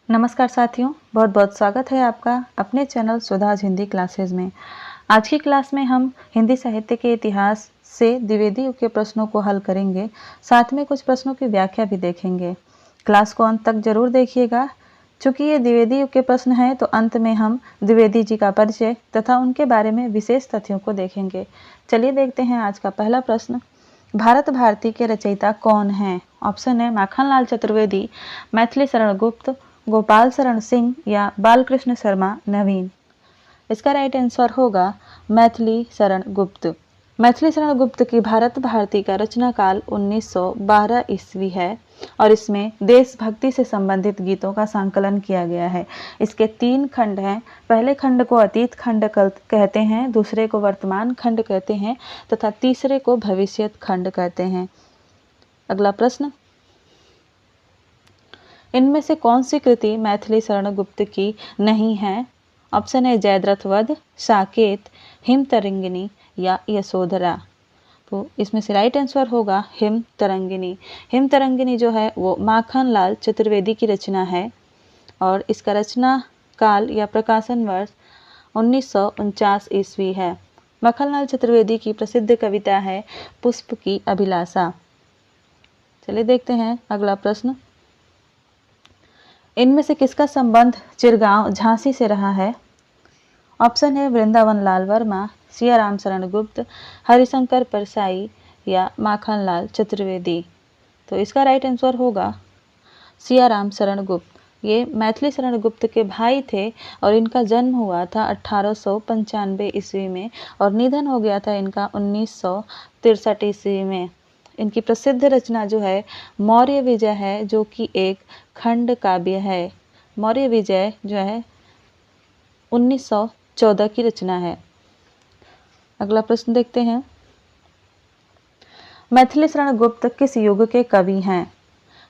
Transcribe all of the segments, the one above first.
नमस्कार साथियों, बहुत बहुत स्वागत है आपका अपने चैनल सुधाज हिंदी क्लासेस में। आज की क्लास में हम हिंदी साहित्य के इतिहास से द्विवेदी युग के प्रश्नों को हल करेंगे। साथ में कुछ प्रश्नों की व्याख्या भी देखेंगे। क्लास को अंत तक जरूर देखिएगा। चूँकि ये द्विवेदी युग के प्रश्न हैं तो अंत में हम द्विवेदी जी का परिचय तथा उनके बारे में विशेष तथ्यों को देखेंगे। चलिए देखते हैं आज का पहला प्रश्न। भारत भारती के रचयिता कौन हैं? ऑप्शन है माखनलाल चतुर्वेदी, मैथिली शरण गुप्त, गोपाल शरण सिंह या बालकृष्ण शर्मा नवीन। इसका राइट आंसर होगा मैथिली शरण गुप्त। मैथिली शरण गुप्त की भारत भारती का रचना काल 1912 ईस्वी है और इसमें देशभक्ति से संबंधित गीतों का संकलन किया गया है। इसके 3 खंड हैं। पहले खंड को अतीत खंड कहते हैं, दूसरे को वर्तमान खंड कहते हैं तथा तीसरे को भविष्यत खंड कहते हैं। अगला प्रश्न, इनमें से कौन सी कृति मैथिली शरण गुप्त की नहीं है? ऑप्शन है जयद्रथ वध, साकेत, हिमतरंगिनी या यशोधरा। तो इसमें से राइट आंसर होगा हिमतरंगिनी। हिमतरंगिनी जो है वो माखनलाल चतुर्वेदी की रचना है और इसका रचना काल या प्रकाशन वर्ष 1949 ईस्वी है। माखनलाल चतुर्वेदी की प्रसिद्ध कविता है पुष्प की अभिलाषा। चलिए देखते हैं अगला प्रश्न। इनमें से किसका संबंध चिरगांव झांसी से रहा है? ऑप्शन है वृंदावन लाल वर्मा, सियाराम शरण गुप्त, हरिशंकर परसाई या माखनलाल चतुर्वेदी। तो इसका राइट आंसर होगा सियाराम शरण गुप्त। ये मैथिली शरण गुप्त के भाई थे और इनका जन्म हुआ था 1895 ईस्वी में और निधन हो गया था इनका 1963 ईस्वी में। इनकी प्रसिद्ध रचना जो है मौर्य विजय है, जो कि एक खंड काव्य है। मौर्य विजय जो है 1914 की रचना है। अगला प्रश्न देखते हैं। मैथिली शरण गुप्त किस युग के कवि हैं?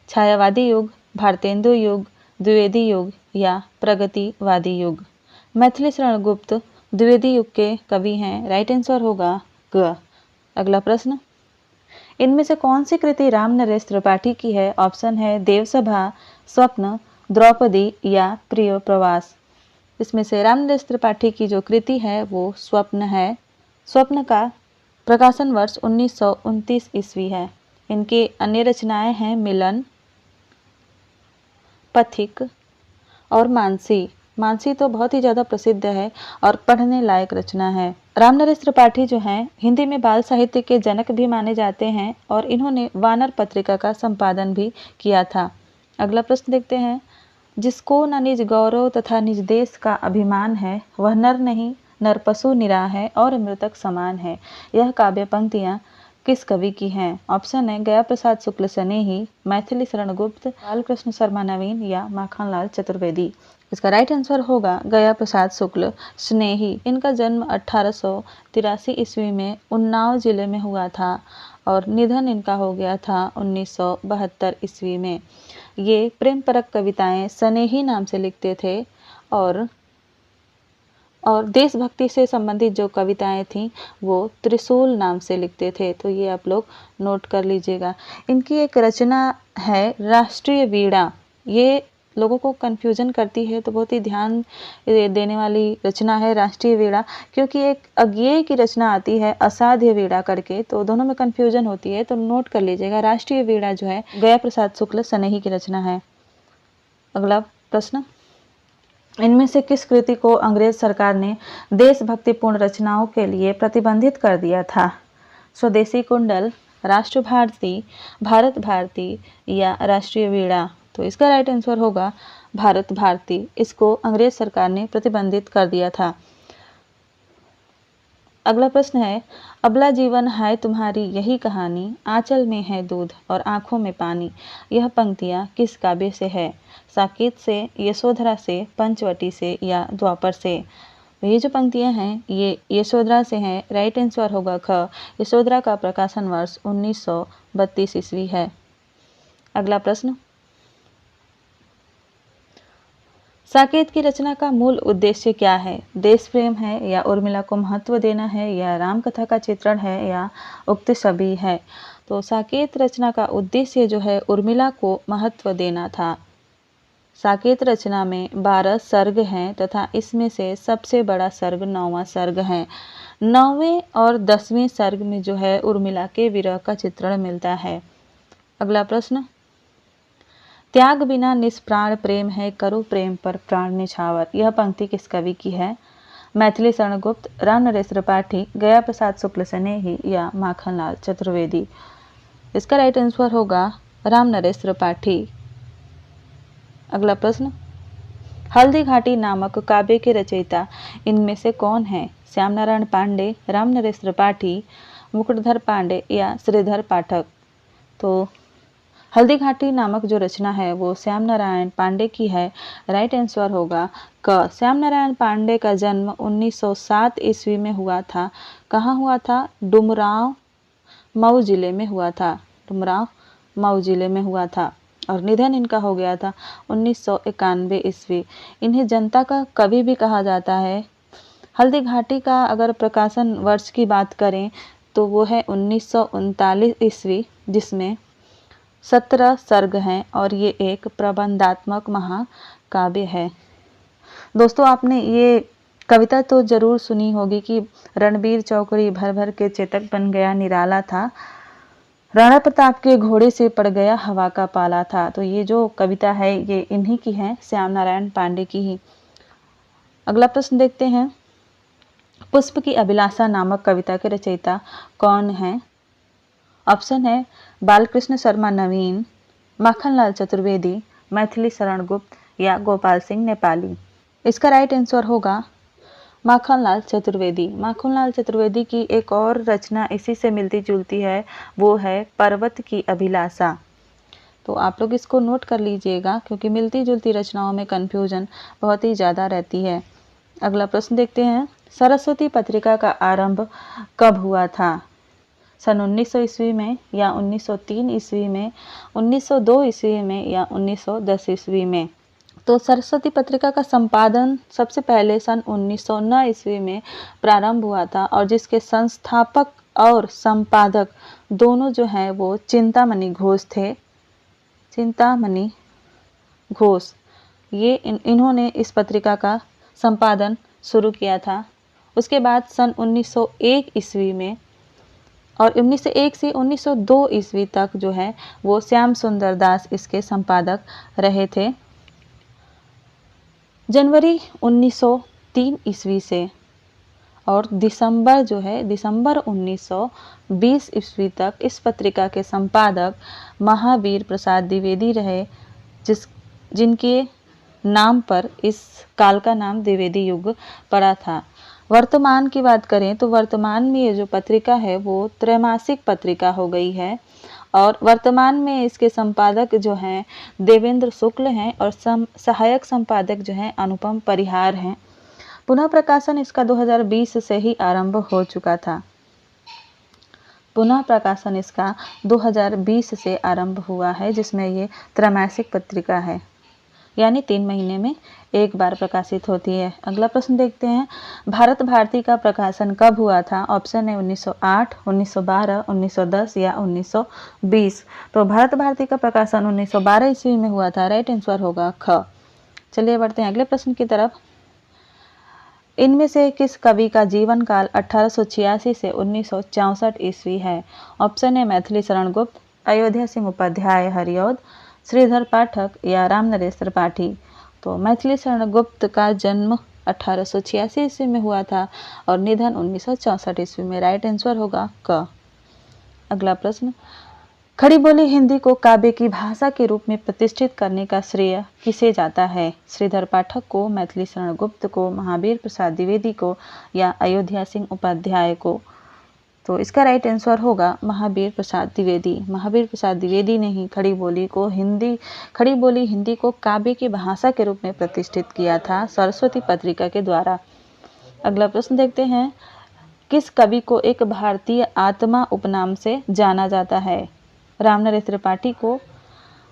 छायावादी युग, भारतेंदु युग, द्विवेदी युग या प्रगतिवादी युग। मैथिली शरण गुप्त द्विवेदी युग के कवि हैं। राइट आंसर होगा ग। अगला प्रश्न, इनमें से कौन सी कृति रामनरेश त्रिपाठी की है? ऑप्शन है देवसभा, स्वप्न, द्रौपदी या प्रिय प्रवास। इसमें से रामनरेश त्रिपाठी की जो कृति है वो स्वप्न है। स्वप्न का प्रकाशन वर्ष 1929 ईस्वी है। इनकी अन्य रचनाएं हैं मिलन, पथिक और मानसी। मानसी तो बहुत ही ज़्यादा प्रसिद्ध है और पढ़ने लायक रचना है। रामनरेश त्रिपाठी जो हैं हिंदी में बाल साहित्य के जनक भी माने जाते हैं और इन्होंने वानर पत्रिका का संपादन भी किया था। अगला प्रश्न देखते हैं। जिसको न निज गौरव तथा निज देश का अभिमान है, वह नर नहीं, नर पशु निरा है और मृतक समान है। यह काव्य पंक्तियाँ किस कवि की हैं? ऑप्शन है गया प्रसाद शुक्ल स्नेही, मैथिली शरण गुप्त, बालकृष्ण शर्मा नवीन या माखनलाल चतुर्वेदी। इसका राइट आंसर होगा गया प्रसाद शुक्ल स्नेही। इनका जन्म 1883 ईस्वी में उन्नाव जिले में हुआ था और निधन इनका हो गया था 1972 ईस्वी में। ये प्रेम परक कविताएं स्नेही नाम से लिखते थे और देशभक्ति से संबंधित जो कविताएं थीं वो त्रिशूल नाम से लिखते थे। तो ये आप लोग नोट कर लीजिएगा। इनकी एक रचना है राष्ट्रीय वीणा। ये लोगों को कन्फ्यूजन करती है तो बहुत ही ध्यान देने वाली रचना है राष्ट्रीय वीणा, क्योंकि एक अज्ञेय की रचना आती है असाध्य वीणा करके, तो दोनों में कन्फ्यूजन होती है। तो नोट कर लीजिएगा राष्ट्रीय वीणा जो है गया प्रसाद शुक्ल स्नेही की रचना है। अगला प्रश्न, इनमें से किस कृति को अंग्रेज सरकार ने देशभक्तिपूर्ण रचनाओं के लिए प्रतिबंधित कर दिया था? स्वदेशी कुंडल, राष्ट्र भारती, भारत भारती या राष्ट्रीय वीणा। तो इसका राइट आंसर होगा भारत भारती। इसको अंग्रेज सरकार ने प्रतिबंधित कर दिया था। अगला प्रश्न है। अबला जीवन है तुम्हारी यही कहानी, आंचल में है दूध और आंखों में पानी। यह पंक्तियाँ किस काव्य से है? साकेत से, यशोधरा से, पंचवटी से या द्वापर से। ये जो पंक्तियाँ हैं ये यशोधरा से हैं। राइट आंसर होगा ख। यशोधरा का प्रकाशन वर्ष 1932 ईस्वी है। अगला प्रश्न, साकेत की रचना का मूल उद्देश्य क्या है? देश प्रेम है या उर्मिला को महत्व देना है या राम कथा का चित्रण है या उक्त सभी है? तो साकेत रचना का उद्देश्य जो है उर्मिला को महत्व देना था। साकेत रचना में 12 सर्ग हैं तथा इसमें से सबसे बड़ा सर्ग 9वां सर्ग है। 9वें और 10वें सर्ग में जो है उर्मिला के विरह का चित्रण मिलता है। अगला प्रश्न, त्याग बिना निष्प्राण प्रेम है, करो प्रेम पर प्राण निछावर। यह पंक्ति किस कवि की है? मैथिली शरण गुप्त, राम नरेश त्रिपाठी, गया प्रसाद शुक्ल स्नेही या माखनलाल चतुर्वेदी। इसका राइट आंसर होगा राम नरेश त्रिपाठी। अगला प्रश्न, हल्दी घाटी नामक काव्य के रचयिता इनमें से कौन है? श्याम नारायण पांडे, राम नरेश त्रिपाठी, मुकुटधर पांडे या श्रीधर पाठक। तो हल्दी घाटी नामक जो रचना है वो श्याम नारायण पांडे की है। राइट आंसर होगा क। श्याम नारायण पांडे का जन्म 1907 ईस्वी में हुआ था। कहाँ हुआ था? डुमरांव मऊ जिले में हुआ था। डुमरांव मऊ जिले में हुआ था और निधन इनका हो गया था 1991 ईस्वी। इन्हें जनता का कवि भी कहा जाता है। हल्दी घाटी का अगर प्रकाशन वर्ष की बात करें तो वो है 1939 ईस्वी, जिसमें 17 सर्ग हैं और ये एक प्रबंधात्मक महाकाव्य है। दोस्तों, आपने ये कविता तो जरूर सुनी होगी कि रणबीर चौकड़ी भर भर के चेतक बन गया निराला था, राणा प्रताप के घोड़े से पड़ गया हवा का पाला था। तो ये जो कविता है ये इन्हीं की है, श्याम नारायण पांडे की ही। अगला प्रश्न देखते हैं, पुष्प की अभिलाषा नामक कविता के रचयिता कौन है? ऑप्शन है बालकृष्ण शर्मा नवीन, माखनलाल चतुर्वेदी, मैथिली शरण गुप्त या गोपाल सिंह नेपाली। इसका राइट आंसर होगा माखनलाल चतुर्वेदी। माखनलाल चतुर्वेदी की एक और रचना इसी से मिलती जुलती है, वो है पर्वत की अभिलाषा। तो आप लोग इसको नोट कर लीजिएगा क्योंकि मिलती जुलती रचनाओं में कन्फ्यूजन बहुत ही ज़्यादा रहती है। अगला प्रश्न देखते हैं, सरस्वती पत्रिका का आरंभ कब हुआ था? सन 1900 ईस्वी में या 1903 ईस्वी में, 1902 ईस्वी में या 1910 ईस्वी में? तो सरस्वती पत्रिका का संपादन सबसे पहले सन 1909 ईस्वी में प्रारंभ हुआ था और जिसके संस्थापक और संपादक दोनों जो हैं वो चिंतामणि घोष थे। चिंतामणि घोष ये इन्होंने इस पत्रिका का संपादन शुरू किया था। उसके बाद सन 1901 ईस्वी में और 1901 से 1902 ईस्वी तक जो है वो श्याम सुंदर दास इसके संपादक रहे थे। जनवरी 1903 ईस्वी से और दिसंबर 1920 ईस्वी तक इस पत्रिका के संपादक महावीर प्रसाद द्विवेदी रहे, जिनके नाम पर इस काल का नाम द्विवेदी युग पड़ा था। वर्तमान की बात करें तो वर्तमान में ये जो पत्रिका है वो त्रैमासिक पत्रिका हो गई है और वर्तमान में इसके संपादक जो हैं देवेंद्र शुक्ल हैं और सहायक संपादक जो हैं अनुपम परिहार हैं। पुनः प्रकाशन इसका 2020 से ही आरंभ हो चुका था। पुनः प्रकाशन इसका 2020 से आरंभ हुआ है, जिसमें ये त्रैमासिक पत्रिका है, यानी 3 महीने में एक बार प्रकाशित होती है। अगला प्रश्न देखते हैं, भारत भारती का प्रकाशन कब हुआ था? ऑप्शन है 1908, 1912, 1910 या 1920। तो भारत भारती का प्रकाशन 1912 ईस्वी में हुआ था। राइट आंसर होगा ख। चलिए बढ़ते हैं अगले प्रश्न की तरफ। इनमें से किस कवि का जीवन काल 1886 से 1964 ईस्वी है? ऑप्शन है मैथिली शरण गुप्त, अयोध्या सिंह उपाध्याय हरिऔध, श्रीधर पाठक या राम नरेश त्रिपाठी। तो मैथिली शरण गुप्त का जन्म 1886 ईस्वी में हुआ था और निधन 1964 ईस्वी में। राइट आंसर होगा क। अगला प्रश्न, खड़ी बोली हिंदी को काव्य की भाषा के रूप में प्रतिष्ठित करने का श्रेय किसे जाता है? श्रीधर पाठक को, मैथिली शरण गुप्त को, महावीर प्रसाद द्विवेदी को या अयोध्या सिंह उपाध्याय को? तो इसका राइट आंसर होगा महावीर प्रसाद द्विवेदी। महावीर प्रसाद द्विवेदी ने ही खड़ी बोली हिंदी को काव्य की भाषा के रूप में प्रतिष्ठित किया था सरस्वती पत्रिका के द्वारा। अगला प्रश्न देखते हैं, किस कवि को एक भारतीय आत्मा उपनाम से जाना जाता है? राम नरेश त्रिपाठी को,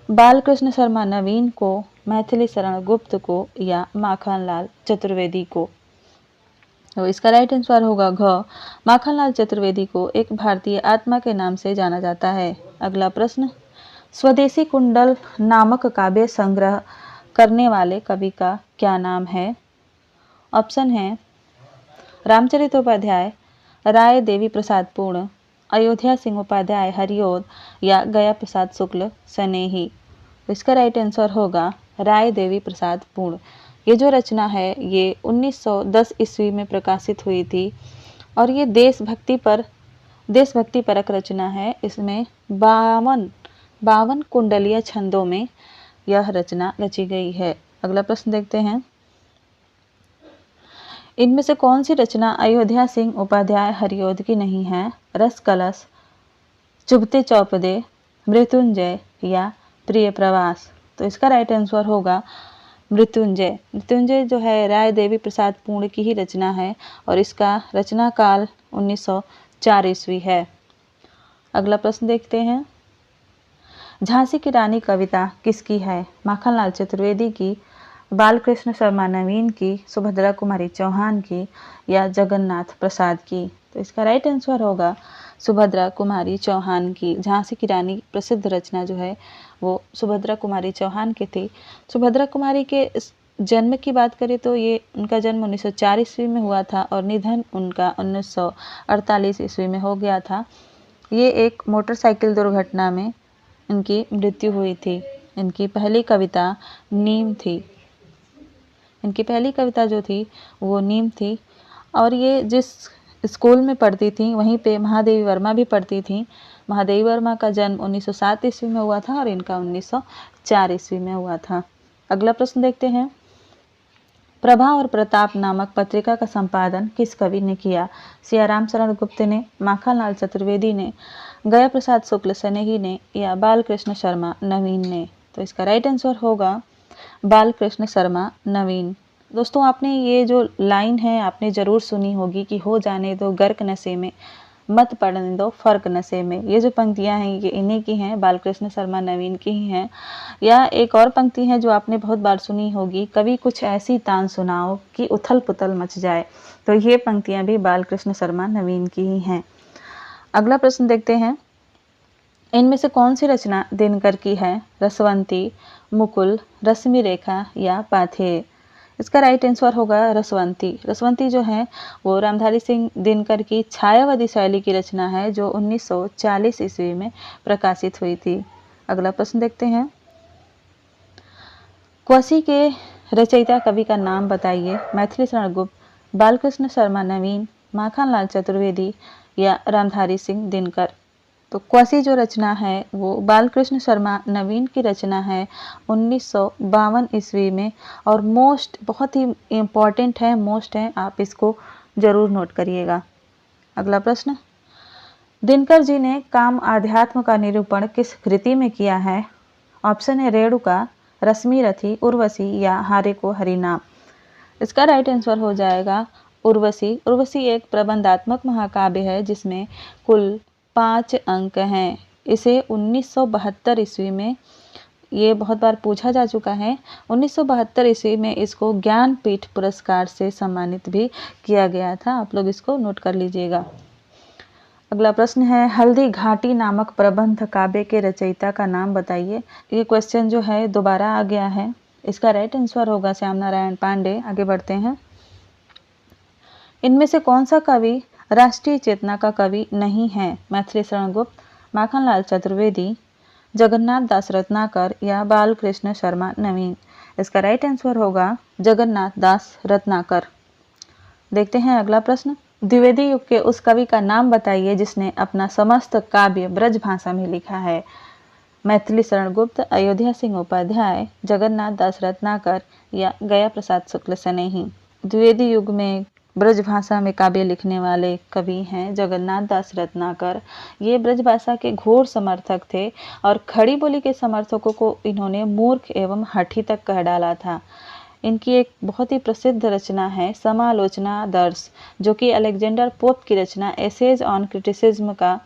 बालकृष्ण शर्मा नवीन को, मैथिली शरण गुप्त को या माखनलाल चतुर्वेदी को? तो इसका राइट आंसर होगा घ। माखनलाल चतुर्वेदी को एक भारतीय आत्मा के नाम से जाना जाता है। अगला प्रश्न, स्वदेशी कुंडल नामक काव्य संग्रह करने वाले कवि का क्या नाम है? ऑप्शन है रामचरितोपाध्याय, राय देवी प्रसाद पूर्ण, अयोध्या सिंह उपाध्याय हरिओद या गया प्रसाद शुक्ल सनेही। तो इसका राइट आंसर होगा राय देवी प्रसाद पूर्ण। ये जो रचना है ये 1910 ईस्वी में प्रकाशित हुई थी और ये देशभक्ति परक रचना है। इसमें 52 कुंडलीय छंदों में यह रचना रची गई है। अगला प्रश्न देखते हैं, इनमें से कौन सी रचना अयोध्या सिंह उपाध्याय हरिओद की नहीं है? रस कलश, चुभते चौपदे, मृत्युंजय या प्रिय प्रवास। तो इसका राइट आंसर होगा मृत्युंजय। मृत्युंजय जो है राय देवी प्रसाद पूर्ण की ही रचना है और इसका रचना काल 1904 ईस्वी है। अगला प्रश्न देखते हैं, झांसी की रानी कविता किसकी है? माखनलाल चतुर्वेदी की, बालकृष्ण शर्मा नवीन की, सुभद्रा कुमारी चौहान की या जगन्नाथ प्रसाद की। तो इसका राइट आंसर होगा सुभद्रा कुमारी चौहान की। झांसी की रानी प्रसिद्ध रचना जो है वो सुभद्रा कुमारी चौहान की थी। सुभद्रा कुमारी के जन्म की बात करें तो ये उनका जन्म 1904 ईस्वी में हुआ था और निधन उनका 1948 ईस्वी में हो गया था। ये एक मोटरसाइकिल दुर्घटना में इनकी मृत्यु हुई थी। इनकी पहली कविता नीम थी। इनकी पहली कविता जो थी वो नीम थी और ये जिस स्कूल में पढ़ती थी वहीं पे महादेवी वर्मा भी पढ़ती थी। महादेवी वर्मा का जन्म 1907 ईस्वी में हुआ था और इनका 1904 ईस्वी में हुआ था। अगला प्रश्न देखते हैं, प्रभा और प्रताप नामक पत्रिका का संपादन किस कवि ने किया? सियाराम शरण गुप्त ने, माखनलाल चतुर्वेदी ने, गया प्रसाद शुक्ल सनेही ने या बालकृष्ण शर्मा नवीन ने। तो इसका राइट आंसर होगा बालकृष्ण शर्मा नवीन। दोस्तों आपने ये जो लाइन है आपने ज़रूर सुनी होगी कि हो जाने दो गर्क नशे में, मत पड़ने दो फर्क नशे में। ये जो पंक्तियां हैं ये इन्हीं की हैं, बालकृष्ण शर्मा नवीन की ही हैं। या एक और पंक्ति है जो आपने बहुत बार सुनी होगी, कभी कुछ ऐसी तान सुनाओ कि उथल पुथल मच जाए। तो ये पंक्तियां भी बालकृष्ण शर्मा नवीन की ही हैं। अगला प्रश्न देखते हैं, इनमें से कौन सी रचना दिनकर की है? रसवंती, मुकुल, रश्मि रेखा या पाथेय। इसका राइट आंसर होगा रसवंती। रसवंती जो है वो रामधारी सिंह दिनकर की छायावादी शैली की रचना है जो 1940 ईस्वी में प्रकाशित हुई थी। अगला प्रश्न देखते हैं, क्वसी के रचयिता कवि का नाम बताइए? मैथिली शरण गुप्त, बालकृष्ण शर्मा नवीन, माखनलाल चतुर्वेदी या रामधारी सिंह दिनकर। तो क्वसी जो रचना है वो बालकृष्ण शर्मा नवीन की रचना है 1952 ईस्वी में और बहुत ही इम्पॉर्टेंट है, मोस्ट है, आप इसको जरूर नोट करिएगा। अगला प्रश्न, दिनकर जी ने काम आध्यात्म का निरूपण किस कृति में किया है? ऑप्शन है रेणुका, रश्मि रथी, उर्वशी या हारे को हरिनाम। इसका राइट आंसर हो जाएगा उर्वशी। उर्वशी एक प्रबंधात्मक महाकाव्य है जिसमें कुल 5 अंक हैं। इसे 1972 ईस्वी में, ये बहुत बार पूछा जा चुका है, 1972 ईस्वी में इसको ज्ञानपीठ पुरस्कार से सम्मानित भी किया गया था। आप लोग इसको नोट कर लीजिएगा। अगला प्रश्न है, हल्दी घाटी नामक प्रबंध काव्य के रचयिता का नाम बताइए। ये क्वेश्चन जो है दोबारा आ गया है। इसका राइट आंसर होगा श्याम नारायण पांडे। आगे बढ़ते हैं, इनमें से कौन सा कवि राष्ट्रीय चेतना का कवि नहीं है? मैथिली शरण गुप्त, माखनलाल चतुर्वेदी, जगन्नाथ दास रत्नाकर या बालकृष्ण शर्मा नवीन। इसका राइट आंसर होगा जगन्नाथ दास रत्नाकर। देखते हैं अगला प्रश्न, द्विवेदी युग के उस कवि का नाम बताइए जिसने अपना समस्त काव्य ब्रज भाषा में लिखा है? मैथिली शरण गुप्त, अयोध्या सिंह उपाध्याय, जगन्नाथ दास रत्नाकर या गया प्रसाद शुक्ल सनेही। द्विवेदी युग में ब्रज भाषा में काव्य लिखने वाले कवि हैं जगन्नाथ दास रत्नाकर। ये ब्रज भाषा के घोर समर्थक थे और खड़ी बोली के समर्थकों को इन्होंने मूर्ख एवं हठी तक कह डाला था। इनकी एक बहुत ही प्रसिद्ध रचना है समालोचना दर्श, जो कि अलेक्जेंडर पोप की रचना एसेज ऑन क्रिटिसिज्म का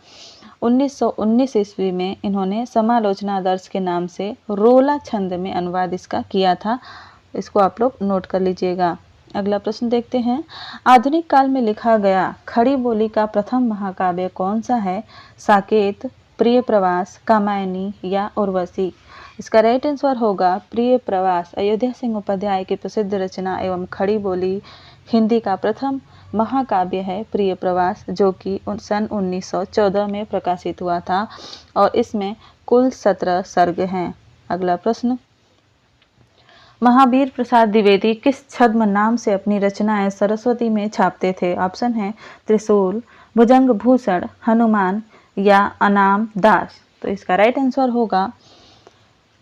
1919 ईस्वी में इन्होंने समालोचना दर्श के नाम से रोला छंद में अनुवाद इसका किया था। इसको आप लोग नोट कर लीजिएगा। अगला प्रश्न देखते हैं, आधुनिक काल में लिखा गया खड़ी बोली का प्रथम महाकाव्य कौन सा है? साकेत, प्रिय प्रवास, कामायनी या उर्वशी। इसका राइट आंसर होगा प्रिय प्रवास। अयोध्या सिंह उपाध्याय की प्रसिद्ध रचना एवं खड़ी बोली हिंदी का प्रथम महाकाव्य है प्रिय प्रवास, जो कि सन 1914 में प्रकाशित हुआ था और इसमें कुल 17 सर्ग हैं। अगला प्रश्न, महावीर प्रसाद द्विवेदी किस छद्म नाम से अपनी रचनाएं सरस्वती में छापते थे? ऑप्शन है त्रिशूल, भुजंग भूषण, हनुमान या अनाम दास। तो इसका राइट आंसर होगा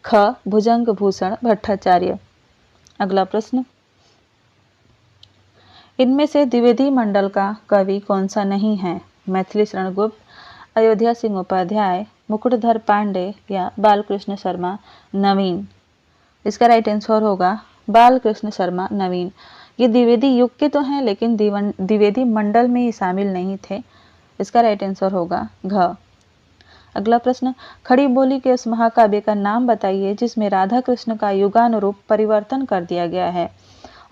ख, भुजंग भूषण भट्टाचार्य। अगला प्रश्न, इनमें से द्विवेदी मंडल का कवि कौन सा नहीं है? मैथिली शरण गुप्त, अयोध्या सिंह उपाध्याय, मुकुटधर पांडे या बालकृष्ण शर्मा नवीन। इसका राइट आंसर होगा बालकृष्ण शर्मा नवीन। ये द्विवेदी युग के तो हैं लेकिन द्विवेदी मंडल में ही शामिल नहीं थे। इसका राइट आंसर होगा घ। अगला प्रश्न, खड़ी बोली के उस महाकाव्य का नाम बताइए जिसमें राधा कृष्ण का युगानुरूप परिवर्तन कर दिया गया है।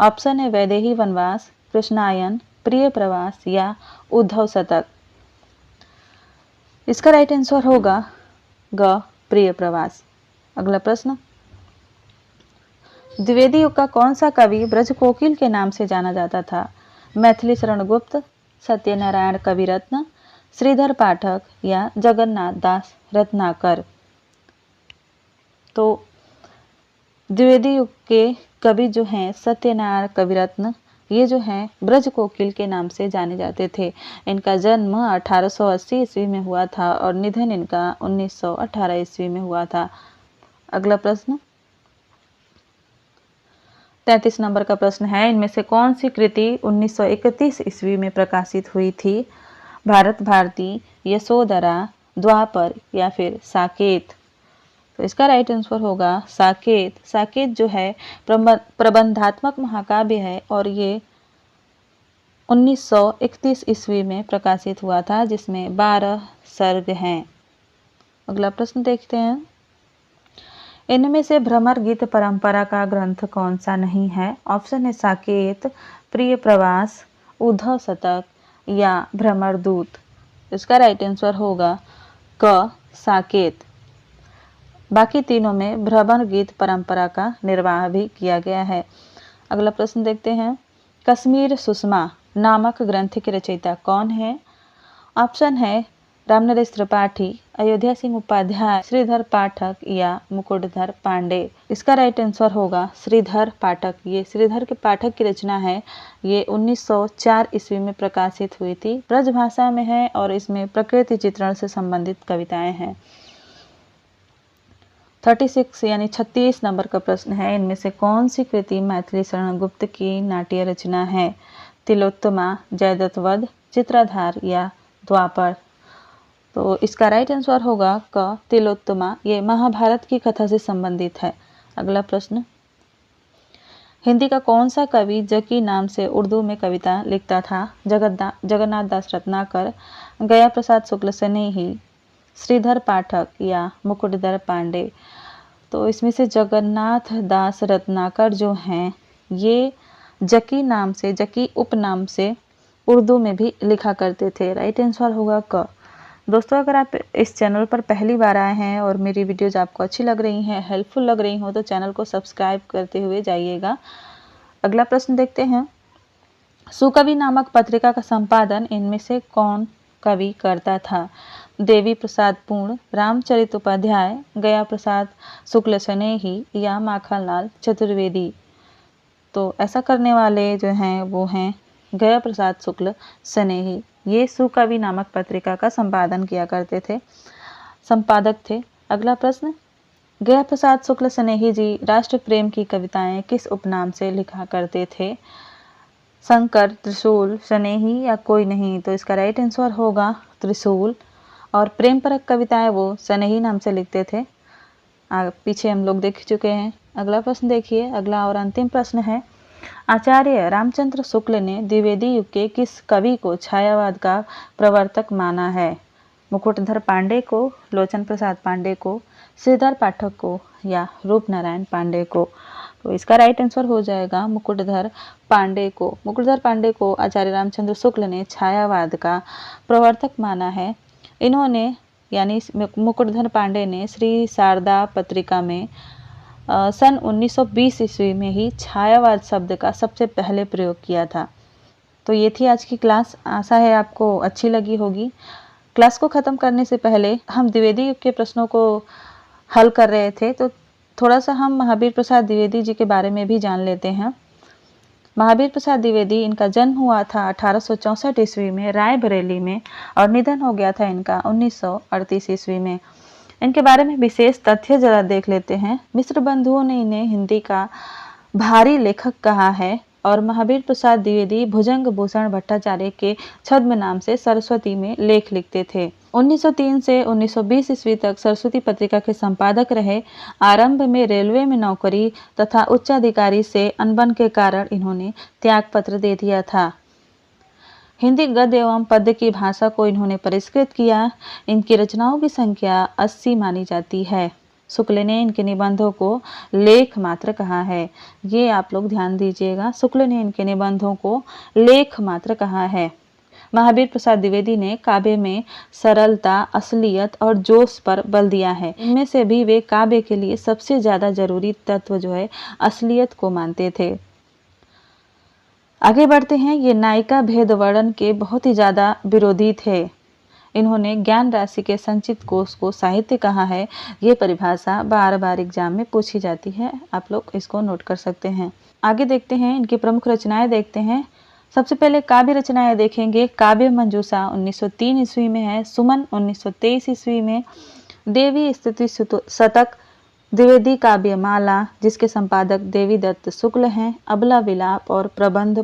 ऑप्शन है वैदेही वनवास, कृष्णायन, प्रिय प्रवास या उद्धव शतक। इसका राइट आंसर होगा ग, प्रिय प्रवास। अगला प्रश्न, द्विवेदी युग का कौन सा कवि ब्रज कोकिल के नाम से जाना जाता था? मैथिली शरण गुप्त, सत्यनारायण कविरत्न, श्रीधर पाठक या जगन्नाथ दास रत्नाकर। तो द्विवेदी युग के कवि जो हैं सत्यनारायण कविरत्न, ये जो हैं ब्रज कोकिल के नाम से जाने जाते थे। इनका जन्म 1880 ईस्वी में हुआ था और निधन इनका 1918 ईस्वी में हुआ था। अगला प्रश्न, 33 नंबर का प्रश्न है, इनमें से कौन सी कृति 1931 ईस्वी में प्रकाशित हुई थी? भारत भारती, यशोधरा, द्वापर या फिर साकेत। तो इसका राइट आंसर होगा साकेत। साकेत जो है प्रबंधात्मक महाकाव्य है और ये 1931 ईस्वी में प्रकाशित हुआ था, जिसमें 12 सर्ग हैं। अगला प्रश्न देखते हैं, इनमें से भ्रमर गीत परंपरा का ग्रंथ कौन सा नहीं है? ऑप्शन है साकेत, प्रिय प्रवास, उद्धव शतक या भ्रमर दूत। इसका राइट आंसर होगा क, साकेत। बाकी तीनों में भ्रमर गीत परंपरा का निर्वाह भी किया गया है। अगला प्रश्न देखते हैं, कश्मीर सुषमा नामक ग्रंथ के रचयिता कौन है? ऑप्शन है रामनरेश त्रिपाठी, अयोध्या सिंह उपाध्याय, श्रीधर पाठक या मुकुटधर पांडे। इसका राइट आंसर होगा श्रीधर पाठक। ये श्रीधर के पाठक की रचना है। ये 1904 ईस्वी में प्रकाशित हुई थी। ब्रज भाषा में है और इसमें प्रकृति चित्रण से संबंधित कविताएं हैं। 36 यानी 36 नंबर का प्रश्न है, इनमें से कौन सी कृति मैथिली शरण गुप्त की नाट्य रचना है? तिलोत्तमा, जयद्रथ वध, चित्रधार या द्वापर। तो इसका राइट आंसर होगा क, तिलोत्तमा। ये महाभारत की कथा से संबंधित है। अगला प्रश्न, हिंदी का कौन सा कवि जकी नाम से उर्दू में कविता लिखता था? जगन्नाथ दास रत्नाकर, गया प्रसाद शुक्ल स्नेही, श्रीधर पाठक या मुकुटधर पांडे। तो इसमें से जगन्नाथ दास रत्नाकर जो हैं ये जकी नाम से, जकी उपनाम से उर्दू में भी लिखा करते थे। राइट आंसर होगा क। दोस्तों, अगर आप इस चैनल पर पहली बार आए हैं और मेरी वीडियोज आपको अच्छी लग रही हैं, हेल्पफुल लग रही हो, तो चैनल को सब्सक्राइब करते हुए जाइएगा। अगला प्रश्न देखते हैं, सुकवि नामक पत्रिका का संपादन इनमें से कौन कवि करता था? देवी प्रसाद पूर्ण, रामचरित उपाध्याय, गया प्रसाद शुक्ल स्नेही या माखनलाल चतुर्वेदी। तो ऐसा करने वाले जो हैं वो हैं गया प्रसाद शुक्ल स्नेही। ये सुकवि नामक पत्रिका का संपादन किया करते थे, संपादक थे। अगला प्रश्न, गया प्रसाद शुक्ल स्नेही जी राष्ट्र प्रेम की कविताएं किस उपनाम से लिखा करते थे? शंकर, त्रिशूल, स्नेही या कोई नहीं। तो इसका राइट आंसर होगा त्रिशूल। और प्रेम परक कविताएं वो स्नेही नाम से लिखते थे। पीछे हम लोग देख चुके हैं। अगला प्रश्न देखिए, अगला और अंतिम प्रश्न है, आचार्य रामचंद्र शुक्ल ने द्विवेदी युग के किस कवि को छायावाद का प्रवर्तक माना है? मुकुटधर पांडे को, लोचन प्रसाद पांडे को, श्रीधर पाठक को या रूप नारायण पांडे को। तो इसका राइट आंसर हो जाएगा मुकुटधर पांडे को। मुकुटधर पांडे को आचार्य रामचंद्र शुक्ल ने छायावाद का प्रवर्तक माना है। इन्होंने यानी मुकुटधर पांडे ने श्री शारदा पत्रिका में सन 1920 ईस्वी में ही छायावाद शब्द का सबसे पहले प्रयोग किया था। तो ये थी आज की क्लास, आशा है आपको अच्छी लगी होगी। क्लास को ख़त्म करने से पहले हम द्विवेदी युग के प्रश्नों को हल कर रहे थे, तो थोड़ा सा हम महावीर प्रसाद द्विवेदी जी के बारे में भी जान लेते हैं। महावीर प्रसाद द्विवेदी, इनका जन्म हुआ था 1864 ईस्वी में रायबरेली में और निधन हो गया था इनका 1938 ईस्वी में। इनके बारे में विशेष तथ्य जरा देख लेते हैं। मिश्र बंधुओं ने इन्हें हिंदी का भारी लेखक कहा है और महावीर प्रसाद द्विवेदी भुजंग भूषण भट्टाचार्य के छद्म नाम से सरस्वती में लेख लिखते थे। 1903 से 1920 ईस्वी तक सरस्वती पत्रिका के संपादक रहे। आरंभ में रेलवे में नौकरी तथा उच्चाधिकारी से अनबन के कारण इन्होंने त्याग पत्र दे दिया था। हिंदी गद्य एवं पद्य की भाषा को इन्होंने परिष्कृत किया। इनकी रचनाओं की संख्या 80 मानी जाती है। शुक्ल ने इनके निबंधों को लेख मात्र कहा है। ये आप लोग ध्यान दीजिएगा, शुक्ल ने इनके निबंधों को लेख मात्र कहा है। महावीर प्रसाद द्विवेदी ने काव्य में सरलता, असलियत और जोश पर बल दिया है। इनमें से भी वे काव्य के लिए सबसे ज्यादा जरूरी तत्व जो है असलियत को मानते थे। आगे बढ़ते हैं। ये नायिका भेद वर्णन के बहुत ही ज्यादा विरोधी थे। इन्होंने ज्ञान राशि के संचित कोश को साहित्य कहा है। ये परिभाषा बार बार एग्जाम में पूछी जाती है, आप लोग इसको नोट कर सकते हैं। आगे देखते हैं, इनकी प्रमुख रचनाएं देखते हैं। सबसे पहले काव्य रचनाएं देखेंगे। काव्य मंजूषा 1903 ईस्वी में है। सुमन 1923 ईस्वी में। देवी स्तुति शतक, द्विवेदी काव्य माला जिसके संपादक देवी दत्त शुक्ल हैं। अबला विलाप और प्रबंध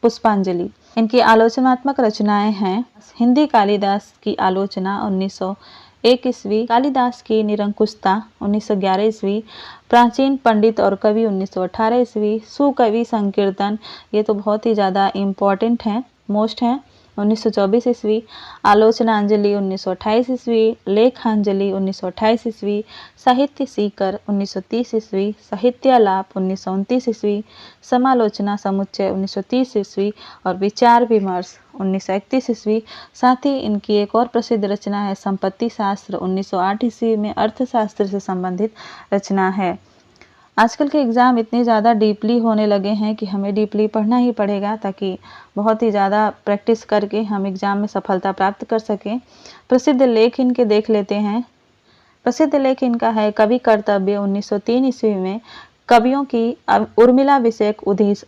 पुष्पांजलि इनकी आलोचनात्मक रचनाएं हैं। हिंदी कालिदास की आलोचना 1901 ईस्वी, कालिदास की निरंकुशता 1911 ईस्वी, प्राचीन पंडित और कवि 1918 ईस्वी, सुकवि संकीर्तन, ये तो बहुत ही ज़्यादा इम्पोर्टेंट हैं, मोस्ट हैं, 1924 ईस्वी, आलोचनांजलि 1928 ईस्वी, लेखांजलि 1928 ईस्वी, साहित्य सीकर 1930 ईस्वी, साहित्यालाप 1929 ईस्वी, समालोचना समुच्चय 1930 ईस्वी और विचार विमर्श 1931 ईस्वी। साथ ही इनकी एक और प्रसिद्ध रचना है संपत्ति शास्त्र 1908 ईस्वी में अर्थशास्त्र से संबंधित रचना है। आजकल के एग्ज़ाम इतने ज़्यादा डीपली होने लगे हैं कि हमें डीपली पढ़ना ही पड़ेगा ताकि बहुत ही ज़्यादा प्रैक्टिस करके हम एग्ज़ाम में सफलता प्राप्त कर सकें। प्रसिद्ध लेख इनके देख लेते हैं। प्रसिद्ध लेख इनका है कवि कर्तव्य 1903 ईस्वी में, कवियों की उर्मिला विषयक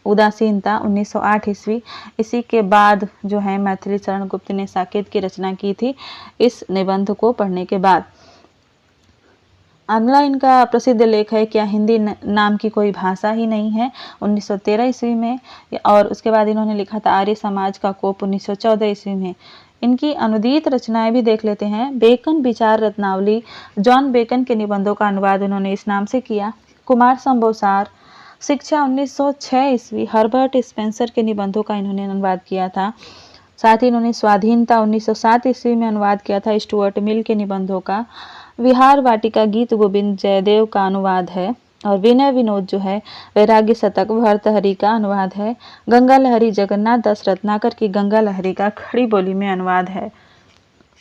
उदासीनता 1908 ईस्वी। इसी के बाद जो है मैथिली शरण गुप्त ने साकेत की रचना की थी इस निबंध को पढ़ने के बाद। अगला इनका प्रसिद्ध लेख है क्या हिंदी नाम की कोई भाषा ही नहीं है 1913 ईस्वी में, और उसके बाद इन्होंने लिखा था आर्य समाज का कोप 1914 ईस्वी में। इनकी अनुदित रचनाएं भी देख लेते हैं। बेकन विचार रत्नावली, जॉन बेकन के निबंधों का अनुवाद इन्होंने इस नाम से किया। कुमार संभवसार, शिक्षा 1906 ईस्वी, हर्बर्ट स्पेंसर के निबंधों का इन्होंने अनुवाद किया था। साथ ही इन्होंने स्वाधीनता 1907 ईस्वी में अनुवाद किया था स्टुअर्ट मिल के निबंधों का। विहार वाटिका गीत गोविंद जयदेव का अनुवाद है और विनय विनोद जो है वैराग्य शतक भर्तहरि का अनुवाद है। गंगा लहरी जगन्नाथ दास रत्नाकर की गंगा लहरी का खड़ी बोली में अनुवाद है।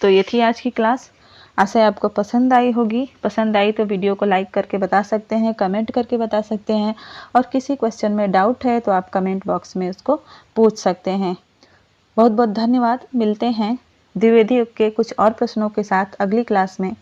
तो ये थी आज की क्लास, आशा है आपको पसंद आई होगी। पसंद आई तो वीडियो को लाइक करके बता सकते हैं, कमेंट करके बता सकते हैं, और किसी क्वेश्चन में डाउट है तो आप कमेंट बॉक्स में उसको पूछ सकते हैं। बहुत बहुत धन्यवाद। मिलते हैं द्विवेदी युग के कुछ और प्रश्नों के साथ अगली क्लास में।